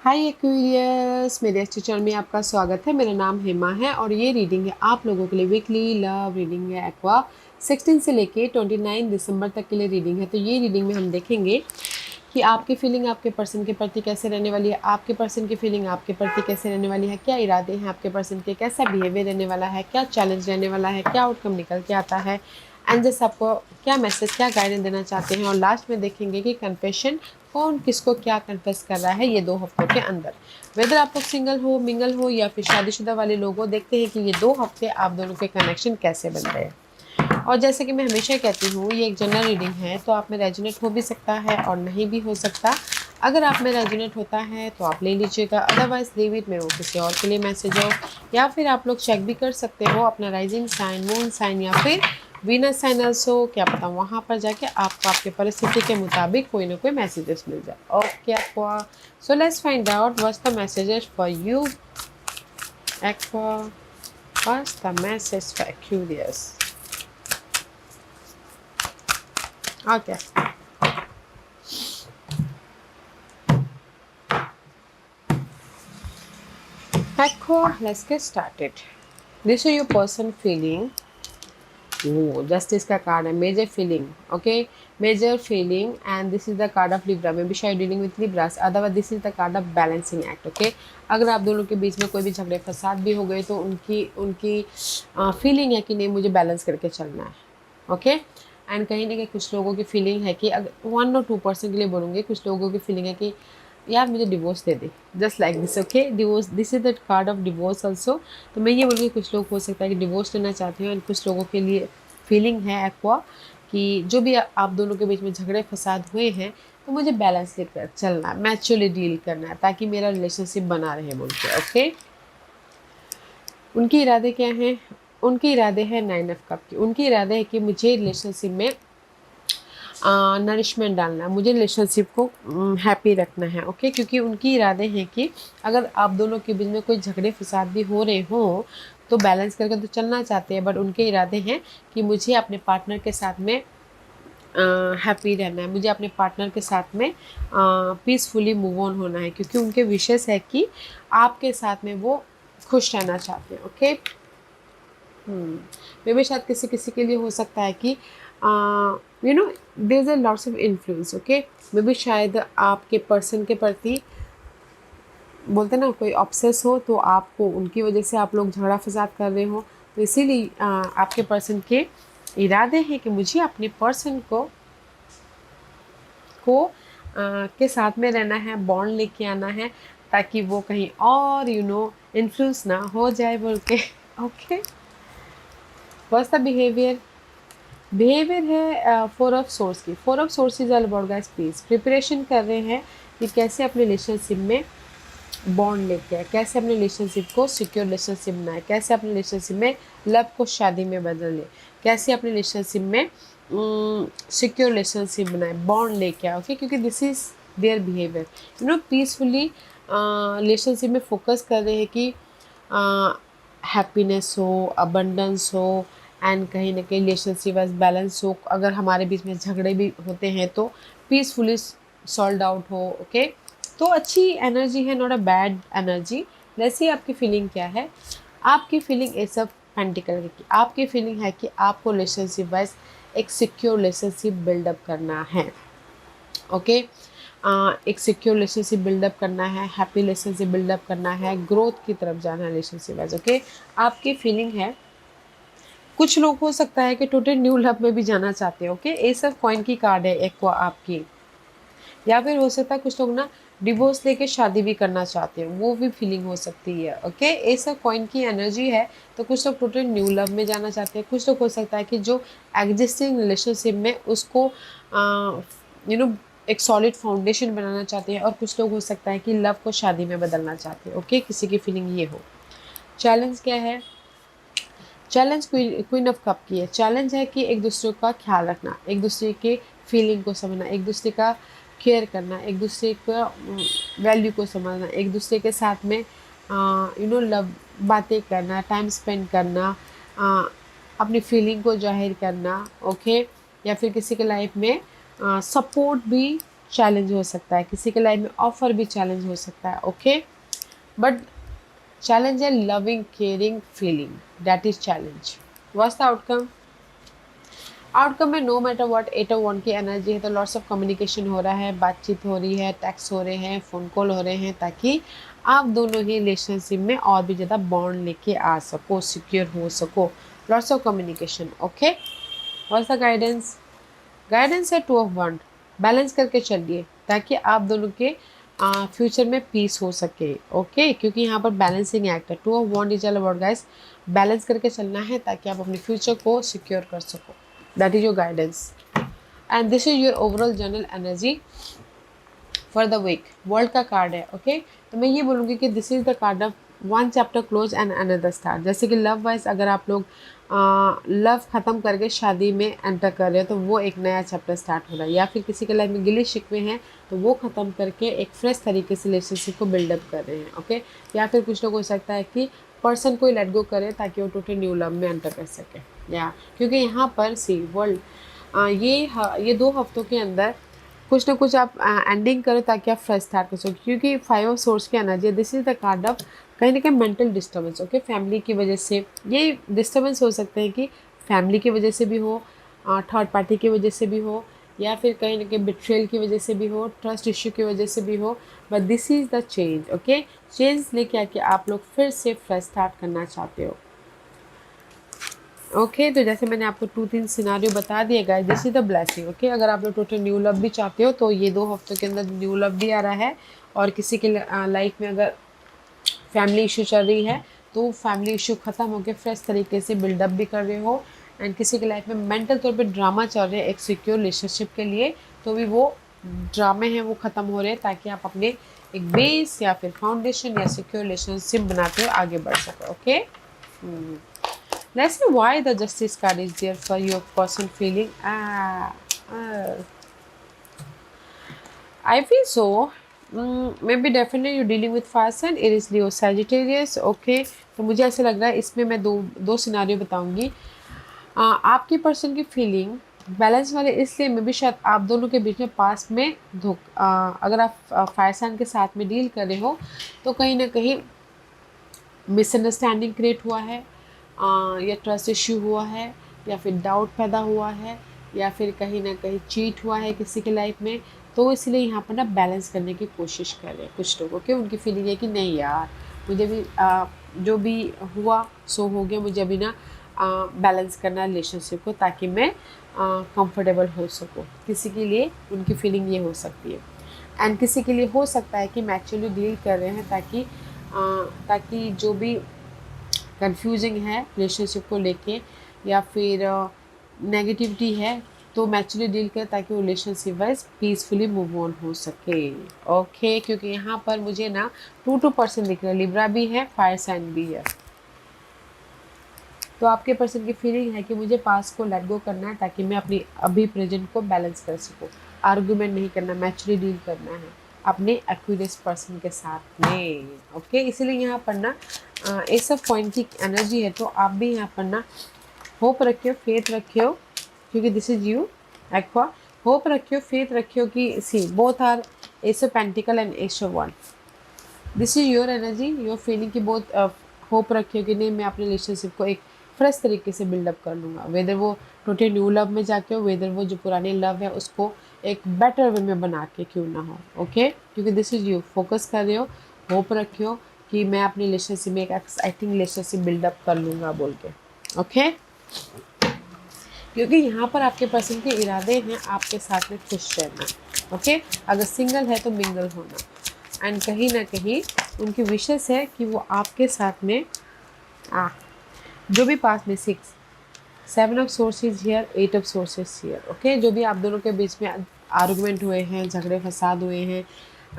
हाय Aquarius, मेरे अच्छे channel में आपका स्वागत है। मेरा नाम हेमा है और ये रीडिंग है आप लोगों के लिए वीकली लव रीडिंग है। एक्वा 16 से लेके 29 दिसंबर तक के लिए रीडिंग है। तो ये रीडिंग में हम देखेंगे कि आपकी फीलिंग आपके पर्सन के प्रति कैसे रहने वाली है, आपके पर्सन की फीलिंग आपके प्रति कैसे रहने वाली है, क्या इरादे हैं आपके पर्सन के, कैसा बिहेवियर रहने वाला है, क्या चैलेंज रहने वाला है, क्या आउटकम निकल के आता है, एंड जस्ट आपको क्या मैसेज, क्या गाइडेंस देना चाहते हैं। और लास्ट में देखेंगे कि कन्फेशन कौन किसको क्या कन्फेस कर रहा है ये 2 हफ्तों के अंदर। वेदर आप लोग सिंगल हो, मिंगल हो या फिर शादीशुदा वाले लोग हो, देखते हैं कि ये 2 हफ्ते आप दोनों के कनेक्शन कैसे बन रहे हैं। और जैसे कि मैं हमेशा कहती हूँ, ये एक जनरल रीडिंग है, तो आप में रेजोनेट हो भी सकता है और नहीं भी हो सकता। अगर आप में रेजोनेट होता है तो आप ले लीजिएगा, अदरवाइज लीव इट में वो किसी और के लिए मैसेज हो। या फिर आप लोग चेक भी कर सकते हो अपना राइजिंग साइन, मून साइन या फिर वीनस साइन ऑल्सो, क्या पता वहाँ पर जाके आपको आपके परिस्थिति के मुताबिक कोई ना कोई मैसेजेस मिल जाए। Okay aqua, so let's find out what's the messages for you aqua, what's the message for Aquarius. Okay. Aqua, let's get started. This is your person feeling. Justice का card है, major feeling. Okay, major feeling, and this is the card of Libra. Maybe शायद dealing with Libras. Otherwise, this is the card of balancing act. Okay, अगर आप दोनों के बीच में कोई भी झगड़े फसाद भी हो गए तो उनकी उनकी फीलिंग है कि नहीं, मुझे बैलेंस करके चलना है। ओके, एंड कहीं ना कहीं कुछ लोगों की फीलिंग है कि अगर 1 और 2% के लिए बोलूँगी, कुछ लोगों की फीलिंग है कि यार मुझे divorce they they, just like this. Okay, divorce, this is the card of divorce also. तो मैं ये बोलूँगी कुछ लोग हो सकता है कि डिवोर्स लेना चाहते हैं, एंड कुछ लोगों के लिए फीलिंग है एक्वा कि जो भी आप दोनों के बीच में झगड़े फसाद हुए हैं तो मुझे बैलेंस लेकर चलना है, मैच्योरली डील करना है ताकि मेरा रिलेशनशिप बना रहे बोल के। ओके, उनके इरादे क्या हैं? उनके इरादे हैं 9 ऑफ कप की। उनके इरादे है कि मुझे रिलेशनशिप में नरिशमेंट डालना है, मुझे रिलेशनशिप को हैप्पी रखना है। ओके, क्योंकि उनकी इरादे हैं कि अगर आप दोनों के बीच में कोई झगड़े फसाद भी हो रहे हों तो बैलेंस करके तो चलना चाहते हैं, बट उनके इरादे हैं कि मुझे अपने पार्टनर के साथ में हैप्पी रहना है, मुझे अपने पार्टनर के साथ में पीसफुली मूव ऑन होना है, क्योंकि उनके विशेष है कि आपके साथ में वो खुश रहना चाहते हैं। ओके, मे भी शायद किसी किसी के लिए हो सकता है कि there is a lots of influence. Okay, मे भी शायद आपके पर्सन के प्रति बोलते ना कोई ऑब्सेस हो, तो आपको उनकी वजह से आप लोग झगड़ा फसाद कर रहे हो, तो इसीलिए आपके पर्सन के इरादे हैं कि मुझे अपने पर्सन को के साथ में रहना है, बॉन्ड लेके आना है, ताकि वो कहीं और इन्फ्लुएंस ना हो जाए बोल के। Okay, what's the behaviour? Behaviour है 4 ऑफ सोर्स की। 4 of swords is all about guys peace. Preparation कर रहे हैं कि कैसे अपने रिलेशनशिप में बॉन्ड लेके आए, कैसे अपने रिलेशनशिप को सिक्योर रिलेशनशिप बनाए, कैसे अपने रिलेशनशिप में लव को शादी में बदल ले, कैसे अपने रिलेशनशिप में सिक्योर रिलेशनशिप बनाए, बॉन्ड लेके आए। ओके, क्योंकि this is their behaviour, peacefully relationship में फोकस कर रहे हैं कि हैप्पीनेस हो, अबंडेंस हो, एंड कहीं ना कहीं रिलेशनशिप एज बैलेंस हो। अगर हमारे बीच में झगड़े भी होते हैं तो पीसफुली सॉल्व आउट हो। ओके, तो अच्छी एनर्जी है, नॉट अ बैड एनर्जी। वैसे आपकी फीलिंग क्या है? आपकी फीलिंग ए सब पेंटिकल की आपकी फीलिंग है कि आपको रिलेशनशिप वाइज एक सिक्योर रिलेशनशिप बिल्डअप करना है। ओके, एक सिक्योर रिलेशनशिप बिल्डअप करना है, हैप्पी रिलेशनशिप बिल्डअप करना है, ग्रोथ की तरफ जाना है रिलेशनशिप वाइज। ओके, आपकी फीलिंग है। कुछ लोग हो सकता है कि टोटल न्यू लव में भी जाना चाहते हो। ओके, ये सब कॉइन की कार्ड है एक को आपकी। या फिर हो सकता है कुछ लोग ना डिवोर्स लेके शादी भी करना चाहते हैं, वो भी फीलिंग हो सकती है। ओके, ये सब कॉइन की एनर्जी है। तो कुछ लोग टोटल न्यू लव में जाना चाहते हैं, कुछ लोग हो सकता है कि जो एग्जिस्टिंग रिलेशनशिप में उसको एक सॉलिड फाउंडेशन बनाना चाहते हैं, और कुछ लोग हो सकता है कि लव को शादी में बदलना चाहते हैं। ओके, किसी की फीलिंग ये हो। चैलेंज क्या है? चैलेंज क्वीन ऑफ कप की है। चैलेंज है कि एक दूसरे का ख्याल रखना, एक दूसरे के फीलिंग को समझना, एक दूसरे का केयर करना, एक दूसरे का वैल्यू को समझना, एक दूसरे के साथ में लव बातें करना, टाइम स्पेंड करना, अपनी फीलिंग को जाहिर करना। ओके, या फिर किसी के लाइफ में सपोर्ट भी चैलेंज हो सकता है, किसी के लाइफ में ऑफर भी चैलेंज हो सकता है। ओके, बट चैलेंज है loving caring feeling, that is challenge. What's the outcome? Outcome में नो मैटर व्हाट 8 और 1 की एनर्जी है, तो लॉट्स ऑफ कम्युनिकेशन हो रहा है, बातचीत हो रही है, टेक्स्ट हो रहे हैं, फ़ोन कॉल हो रहे हैं, ताकि आप दोनों ही रिलेशनशिप में और भी ज़्यादा बॉन्ड लेके आ सको, सिक्योर हो सको। Lots of communication. Okay, what's the guidance? Guidance है 2 ऑफ 1, बैलेंस करके चलिए ताकि आप दोनों के फ्यूचर में पीस हो सके। ओके, क्योंकि यहाँ पर बैलेंसिंग एक्ट है। 2 of 1 is all about guys, balance करके चलना है ताकि आप अपने फ्यूचर को सिक्योर कर सको। That is your guidance and this is your overall general energy for the week. World का कार्ड है। ओके, तो मैं ये बोलूँगी कि this is the card of 1 chapter close and another start. जैसे कि लव वाइज अगर आप लोग लव ख़त्म करके शादी में एंटर कर रहे हो तो वो एक नया चैप्टर स्टार्ट हो रहा है, या फिर किसी के लाइफ में गिले शिकवे हैं तो वो ख़त्म करके एक फ्रेश तरीके से रिलेशनशिप को बिल्डअप कर रहे हैं। ओके, या फिर कुछ लोग हो सकता है कि पर्सन को लेट गो करे ताकि वो टोटल न्यू लव में एंटर कर सके। या क्योंकि यहाँ पर सी वर्ल्ड ये 2 हफ्तों के अंदर कुछ ना कुछ आप एंडिंग करो ताकि आप फ्रेश स्टार्ट कर सको, क्योंकि 5 ऑफ सोर्स की energy, this is the card of कहीं ना कहीं मेंटल डिस्टर्बेंस। ओके, फैमिली की वजह से ये डिस्टर्बेंस हो सकते हैं कि फैमिली की वजह से भी हो, थर्ड पार्टी की वजह से भी हो, या फिर कहीं ना कहीं बिट्रेल की वजह से भी हो, ट्रस्ट इश्यू की वजह से भी हो, but this is the change. Okay, change लेके आके आप लोग फिर से फ्रेश स्टार्ट करना चाहते हो। ओके, तो जैसे मैंने आपको 2-3 सिनारियो बता दिए guys, this is the blessing. Okay, अगर आप लोग टोटल न्यू लव भी चाहते हो तो ये 2 हफ्तों के अंदर न्यू लव भी आ रहा है, और किसी के लाइफ में अगर फैमिली इशू चल रही है तो फैमिली इशू ख़त्म होकर फ्रेश तरीके से बिल्डअप भी कर रहे हो, एंड किसी के लाइफ में मेंटल तौर पे ड्रामा चल रहे हैं एक सिक्योर रिलेशनशिप के लिए, तो भी वो ड्रामे हैं वो ख़त्म हो रहे हैं ताकि आप अपने एक बेस या फिर फाउंडेशन या सिक्योर रिलेशनशिप बनाते हुए आगे बढ़ सको। Okay, let's see why the justice card is there for your person feeling. I feel so. Maybe definitely you're dealing with fire sign, Aries, Leo, Sagittarius. Okay, तो मुझे ऐसा लग रहा है इसमें मैं दो सिनारियो बताऊंगी। आपकी पर्सन की फीलिंग बैलेंस वाले इसलिए में भी शायद आप दोनों के बीच में पास में अगर आप फायर साइन के साथ में डील कर रहे हो तो कहीं ना कहीं मिसअंडरस्टैंडिंग क्रिएट हुआ है, या ट्रस्ट इश्यू हुआ है, या फिर डाउट पैदा हुआ है, या फिर कहीं ना कहीं चीट हुआ है किसी के लाइफ में, तो इसलिए यहाँ पर ना बैलेंस करने की कोशिश कर रहे हैं कुछ लोगों के। उनकी फीलिंग है कि नहीं यार, मुझे भी जो भी हुआ सो हो गया, मुझे अभी ना बैलेंस करना रिलेशनशिप को ताकि मैं कंफर्टेबल हो सकूँ। किसी के लिए उनकी फीलिंग ये हो सकती है, एंड किसी के लिए हो सकता है कि मैं एक्चुअली डील कर रहे हैं ताकि जो भी कंफ्यूजिंग है रिलेशनशिप को लेके या फिर नेगेटिविटी है तो मैं एक्चुअली डील करें ताकि वो relationship wise peacefully move on हो सके। ओके, क्योंकि यहाँ पर मुझे ना 2% दिख रहा है, लिब्रा भी है, फायर साइन भी है, तो आपके पर्सन की फीलिंग है कि मुझे पास को लेट गो करना है ताकि मैं अपनी अभी प्रेजेंट को बैलेंस कर सकूँ। आर्गूमेंट नहीं करना, मैचुअली डील करना है अपने एक्यूरेस पर्सन के साथ में। ओके, इसीलिए यहाँ पर ना इस सब पॉइंट की एनर्जी है, तो आप भी यहाँ पर ना होप रखियो, फेथ रखियो, क्योंकि this is you Aqua. Hope रखियो, फेथ रखियो कि see both are ace of pentacle and ace of wand. This is your energy, your feeling की बहुत होप रखियो कि नहीं मैं अपने रिलेशनशिप को एक फ्रेश तरीके से बिल्डअप कर लूँगा, वेदर वो टोटल न्यू लव में जाके हो, वेदर वो जो पुराने लव है उसको एक बेटर वे में बना के क्यों ना हो। ओके, क्योंकि दिस इज यू, फोकस कर रहे हो, होप रखियो कि मैं अपनी रिलेशनशिप में एक एक्साइटिंग रिलेशनशिप बिल्डअप कर लूँगा बोल के। ओके, क्योंकि यहाँ पर आपके पर्सन के इरादे हैं आपके साथ में खुश रहना। ओके, अगर सिंगल है तो मिंगल होना, एंड कहीं ना कहीं उनकी विशेष है कि वो आपके साथ में जो भी पास में 7 of sources here, 8 of sources here. Okay, जो भी आप दोनों के बीच में आर्गुमेंट हुए हैं, झगड़े फसाद हुए हैं,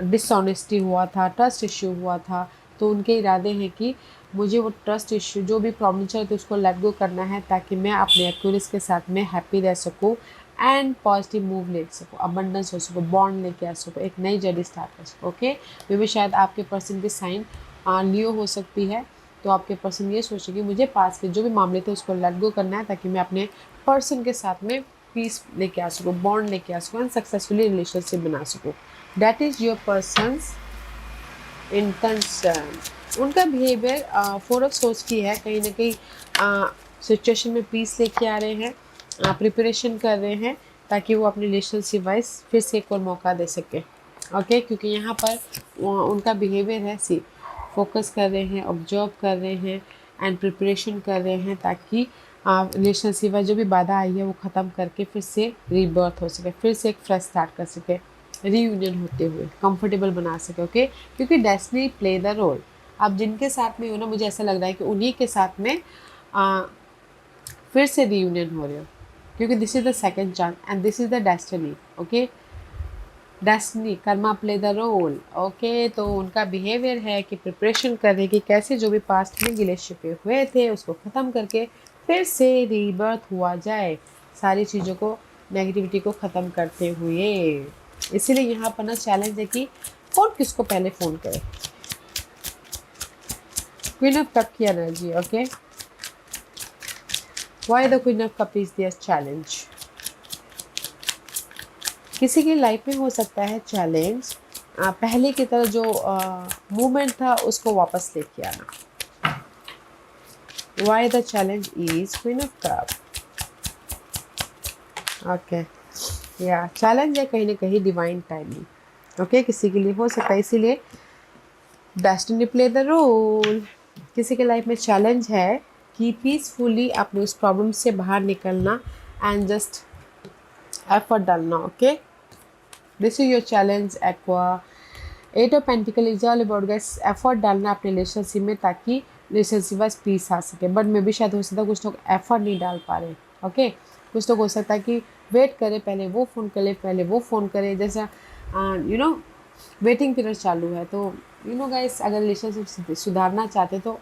डिसऑनेस्टी हुआ था, ट्रस्ट इश्यू हुआ था, तो उनके इरादे हैं कि मुझे वो ट्रस्ट इश्यू जो भी प्रॉब्लम चल रही थी उसको लेट गो करना है ताकि मैं अपने एक्यूरेस के साथ में हैप्पी रह सकूँ एंड पॉजिटिव मूव ले सकूँ, अबंडेंस हो सकूँ, बॉन्ड लेके आ सकूँ, एक नई जर्नी स्टार्ट कर सकूँ। ओके, मे भी शायद आपके पर्सन की साइन लियो हो सकती है, तो आपके पर्सन ये सोचे कि मुझे पास के जो भी मामले थे उसको लेट गो करना है ताकि मैं अपने पर्सन के साथ में पीस लेके आ सको, बॉन्ड लेके आ सको एंड सक्सेसफुली रिलेशनशिप बना सको। That is your persons intention. उनका बिहेवियर 4 ऑफ सोर्स की है, कहीं ना कहीं सिचुएशन में पीस लेके आ रहे हैं, प्रिपरेशन कर रहे हैं ताकि वो अपने रिलेशनशिप वाइज फिर से एक और मौका दे सके। ओके, क्योंकि यहाँ पर उनका बिहेवियर है, सी फोकस कर रहे हैं, ऑब्जर्व कर रहे हैं एंड प्रिपरेशन कर रहे हैं ताकि रिलेशनशिप में जो भी बाधा आई है वो ख़त्म करके फिर से रीबर्थ हो सके, फिर से एक फ्रेश स्टार्ट कर सके, रीयूनियन होते हुए कंफर्टेबल बना सके। ओके, क्योंकि डेस्टिनी प्ले द रोल। आप जिनके साथ में हो ना, मुझे ऐसा लग रहा है कि उन्हीं के साथ में फिर से रीयूनियन हो रहे हो, क्योंकि this is the second chance and this is the destiny. Okay, destiny, karma play the role. Okay, तो उनका बिहेवियर है कि प्रिपरेशन कर रहे कि कैसे जो भी पास्ट में गिले शिकवे हुए थे उसको ख़त्म करके फिर से रीबर्थ हुआ जाए, सारी चीज़ों को, नेगेटिविटी को ख़त्म करते हुए। इसीलिए यहाँ पर ना चैलेंज है कि कौन किसको पहले फ़ोन करे। क्वीन ऑफ कप की energy. Okay, why the queen of cup is their challenge. किसी की लाइफ में हो सकता है चैलेंज, पहले की तरह जो मूवमेंट था उसको वापस लेके आना। Why the challenge is queen of cup. Okay, या चैलेंज है कहीं ना कहीं डिवाइन टाइमिंग। ओके, किसी के लिए हो सकता है, इसीलिए डेस्टिनी प्ले द रोल। किसी के लाइफ में चैलेंज है कि पीसफुली अपने उस प्रॉब्लम से बाहर निकलना एंड जस्ट एफर्ट डालना। Okay, this is your challenge aqua. 8 of pentacle is all about guys effort डालना अपने रिलेशनशिप में ताकि रिलेशनशिप में पीस आ सके। बट मे भी शायद हो सकता है कुछ लोग एफर्ट नहीं डाल पा रहे। ओके, कुछ लोग हो सकता है कि वेट करे, पहले वो फ़ोन करे, पहले वो फ़ोन करे, जैसा वेटिंग पीरियड चालू है। तो गाइस, अगर रिलेशनशिप सुधारना चाहते तो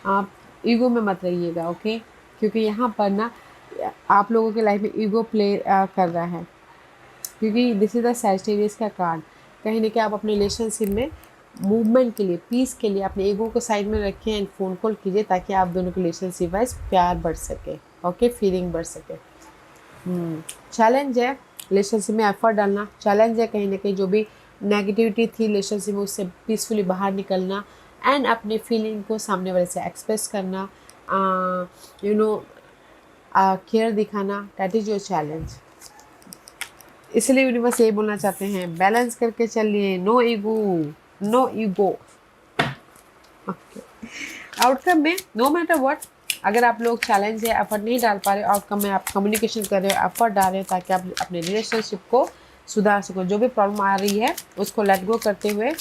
आप ईगो में मत रहिएगा। ओके, क्योंकि यहाँ पर ना आप लोगों के लाइफ में ईगो प्ले कर रहा है, क्योंकि दिस इज द सैजिटेरियस का कार्ड। कहीं ना कहीं आप अपने रिलेशनशिप में मूवमेंट के लिए, पीस के लिए अपने ईगो को साइड में रखें एंड फ़ोन कॉल कीजिए ताकि आप दोनों के रिलेशनशिप वाइज प्यार बढ़ सके। ओके, फीलिंग बढ़ सके। चैलेंज है रिलेशनशिप में एफर्ट डालना। चैलेंज है कहीं ना कहीं जो भी नेगेटिविटी थी रिलेशनशिप में उससे पीसफुली बाहर निकलना एंड अपने फीलिंग को सामने वाले से एक्सप्रेस करना, केयर दिखाना। That is your challenge. इसलिए यूनिवर्स ये बोलना चाहते हैं, बैलेंस करके चलिए, no ego, no ego. Outcome में नो मैटर व्हाट, अगर आप लोग चैलेंज है, एफर्ट नहीं डाल पा रहे, आउटकम में आप कम्युनिकेशन कर रहे हो, एफर्ट डाल रहे हो ताकि आप अपने रिलेशनशिप को सुधार सको। जो भी प्रॉब्लम आ रही है उसको लेट गो करते हुए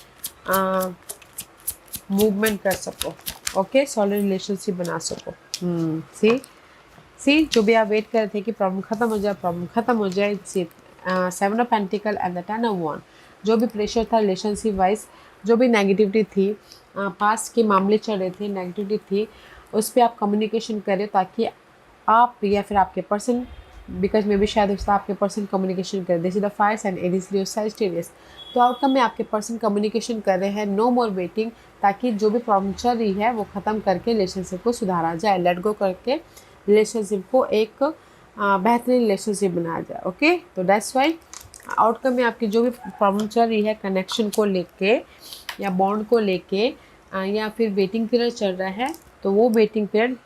मूवमेंट कर सको। ओके, सॉलिड रिलेशनशिप बना सको। सी जो भी आप वेट कर रहे थे कि प्रॉब्लम खत्म हो जाए, प्रॉब्लम खत्म हो जाए। See 7 of pentacle and the 10 of wand. जो भी प्रेशर था रिलेशनशिप वाइज, जो भी नेगेटिविटी थी, पास्ट के मामले चल रहे थे, नेगेटिविटी थी, उस पर आप कम्युनिकेशन करें ताकि आप या फिर आपके पर्सन, बिकॉज मे बी शायद उसका आपके पर्सन कम्युनिकेशन कर, this is the fire sign, Aries Leo Sagittarius. तो आउटकम में आपके पर्सन कम्युनिकेशन कर रहे हैं, नो मोर वेटिंग, ताकि जो भी प्रॉब्लम चल रही है वो ख़त्म करके रिलेशनशिप को सुधारा जाए, लेट गो करके रिलेशनशिप को एक बेहतरीन रिलेशनशिप बनाया जाए। ओके, तो दैट्स वाई आउटकम में आपकी जो भी प्रॉब्लम चल रही है कनेक्शन को लेके या बॉन्ड को लेके या फिर वेटिंग पीरियड चल रहा है, तो वो वेटिंग पीरियड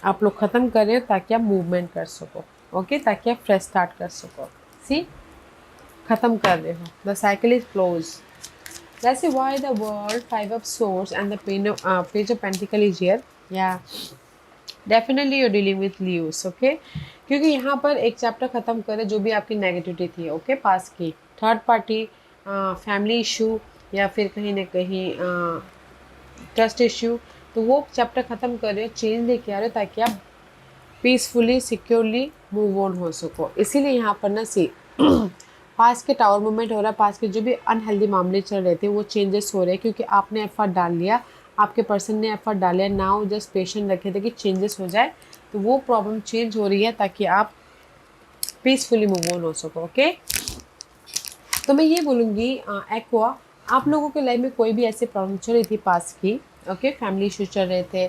आप लोग ख़त्म कर रहे हो ताकि आप मूवमेंट कर सको। ओके, ताकि आप फ्रेश स्टार्ट कर सको। सी, ख़त्म कर रहे हो, द साइकिल इज क्लोज। वैसे why the world 5 of swords and the page of pentacle is here. या definitely you dealing with leaves. Okay, क्योंकि यहाँ पर एक चैप्टर ख़त्म करे जो भी आपकी नेगेटिविटी थी। ओके, पास की थर्ड पार्टी, फैमिली इशू या फिर कहीं ना कहीं ट्रस्ट इशू, तो वो चैप्टर ख़त्म कर रहे हो, चेंज लेके आ रहे हो ताकि आप पीसफुली सिक्योरली मूव ऑन हो सको। इसीलिए यहाँ पर ना सी पास के टावर मूवमेंट हो रहा है, पास के जो भी अनहेल्दी मामले चल रहे थे वो चेंजेस हो रहे हैं क्योंकि आपने एफर्ट डाल लिया, आपके पर्सन ने एफर्ट डाला, नाउ जस्ट पेशेंट रखे थे कि चेंजेस हो जाए, तो वो प्रॉब्लम चेंज हो रही है ताकि आप पीसफुली मूव ऑन हो सको। ओके, तो मैं ये बोलूँगी एक्वा, आप लोगों के लाइफ में कोई भी ऐसे प्रॉब्लम चल रही थी पास की, ओके, फैमिली इशू चल रहे थे,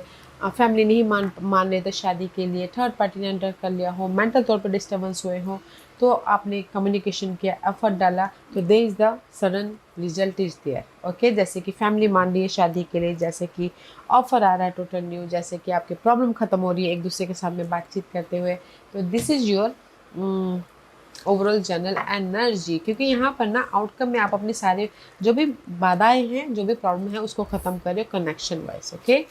फैमिली नहीं मान रहे थे शादी के लिए, थर्ड पार्टी ने एंटर कर लिया हो, मेंटल तौर पर डिस्टर्बेंस हुए हो, तो आपने कम्युनिकेशन किया, एफर्ट डाला, तो they is the sudden result is there. Okay, जैसे कि फैमिली मान रही है शादी के लिए, जैसे कि ऑफर आ रहा है टोटल न्यू, जैसे कि आपकी प्रॉब्लम खत्म हो रही है एक दूसरे के साथ में बातचीत करते हुए, तो this is your overall general energy. क्योंकि यहाँ पर ना आउटकम में आप अपने सारे जो भी बाधाएं हैं, जो भी प्रॉब्लम है, उसको ख़त्म करें connection wise. Okay,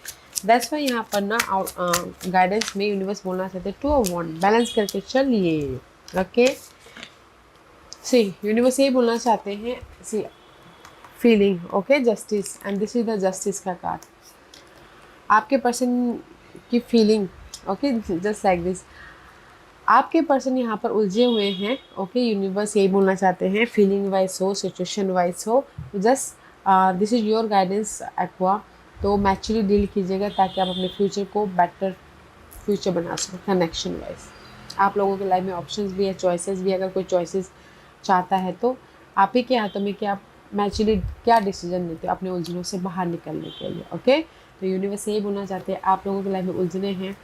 that's why यहाँ पर ना गाइडेंस में यूनिवर्स बोलना चाहते हैं टू अ वन, बैलेंस करके चलिए। ओके, सी यूनिवर्स ये बोलना चाहते हैं, see feeling, okay, justice, and this is the justice का कार्ड। आपके पर्सन की feeling, okay, just like this, आपके पर्सन यहाँ पर उलझे हुए हैं। ओके, यूनिवर्स यही बोलना चाहते हैं, फीलिंग वाइज हो, सिचुएशन वाइज हो, just this is your guidance aqua. तो मैच्योरली डील कीजिएगा ताकि आप अपने फ्यूचर को बेटर फ्यूचर बना सको कनेक्शन वाइज। आप लोगों के लाइफ में ऑप्शंस भी है, चॉइसेस भी है। अगर कोई चॉइसेस चाहता है तो आप ही के हाथों में कि आप मैच्योरली क्या डिसीजन लेते हो अपने उलझनों से बाहर निकलने के लिए। ओके, तो यूनिवर्स यही बोलना चाहते हैं, आप लोगों के लाइफ में उलझने हैं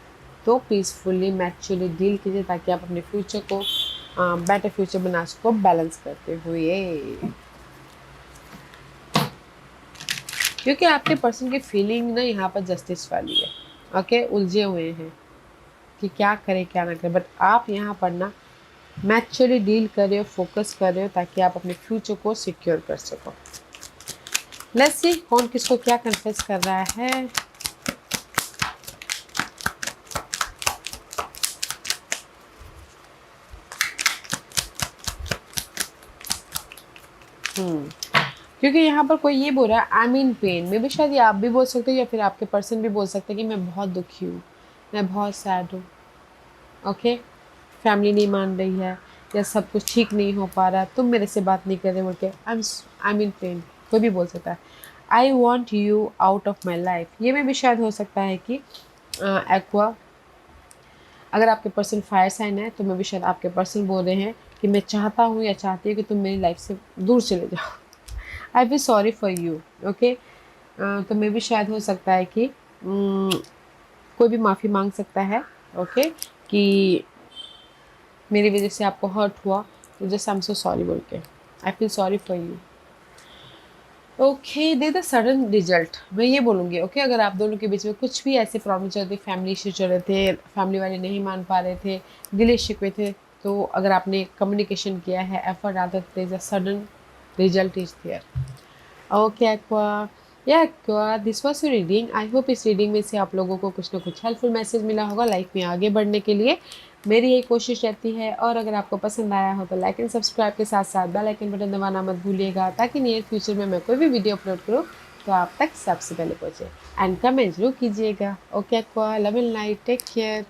तो पीसफुली मैच्योरली डील कीजिए ताकि आप अपने फ्यूचर को बेटर फ्यूचर बना सको बैलेंस करते हुए। क्योंकि आपके पर्सन की फीलिंग ना यहाँ पर जस्टिस वाली है। ओके, उलझे हुए हैं कि क्या करें क्या ना करें, बट आप यहाँ पर ना मैच्योरली डील कर रहे हो, फोकस कर रहे हो ताकि आप अपने फ्यूचर को सिक्योर कर सको। लेट्स सी कौन किसको क्या कन्फेस कर रहा है। क्योंकि यहाँ पर कोई ये बोल रहा है आई मीन पेन, मे भी शायद ये आप भी बोल सकते हो या फिर आपके पर्सन भी बोल सकते हैं कि मैं बहुत दुखी हूँ, मैं बहुत सैड हूँ। ओके, फैमिली नहीं मान रही है या सब कुछ ठीक नहीं हो पा रहा, तुम मेरे से बात नहीं कर रहे बोल के आई मीन पेन, कोई भी बोल सकता है। I want you out of my life, ये में भी शायद हो सकता है कि एक्वा, अगर आपके पर्सन फायर साइन है तो मैं भी शायद आपके पर्सन बोल रहे हैं कि मैं चाहता हूँ या चाहती हूँ कि तुम मेरी लाइफ से दूर चले जाओ। I feel sorry for you. Okay, तो मे भी शायद हो सकता है कि कोई भी माफ़ी मांग सकता है। ओके, कि मेरी वजह से आपको हर्ट हुआ, तो just I am so sorry बोल के, I feel sorry for you. Okay, they the sudden result, मैं ये बोलूँगी। ओके, अगर आप दोनों के बीच में कुछ भी ऐसे प्रॉब्लम चल रही, फैमिली इशू चल रहे थे, फैमिली वाले नहीं मान पा रहे थे, गिले शिकवे थे, तो अगर आपने कम्युनिकेशन किया है, एफर्ट आता, there is a sudden result is there. Okay Aqua, या Aqua, this was your reading. I hope इस रीडिंग में से आप लोगों को कुछ ना कुछ हेल्पफुल मैसेज मिला होगा लाइफ में आगे बढ़ने के लिए। मेरी यही कोशिश रहती है, और अगर आपको पसंद आया हो तो लाइक एंड सब्सक्राइब के साथ साथ बेल आइकन बटन दबाना मत भूलिएगा ताकि नियर फ्यूचर में मैं कोई भी वीडियो अपलोड करूँ तो आप तक सबसे पहले पहुँचे। एंड कमेंट जरूर कीजिएगा। Okay aqua, love and light, take care.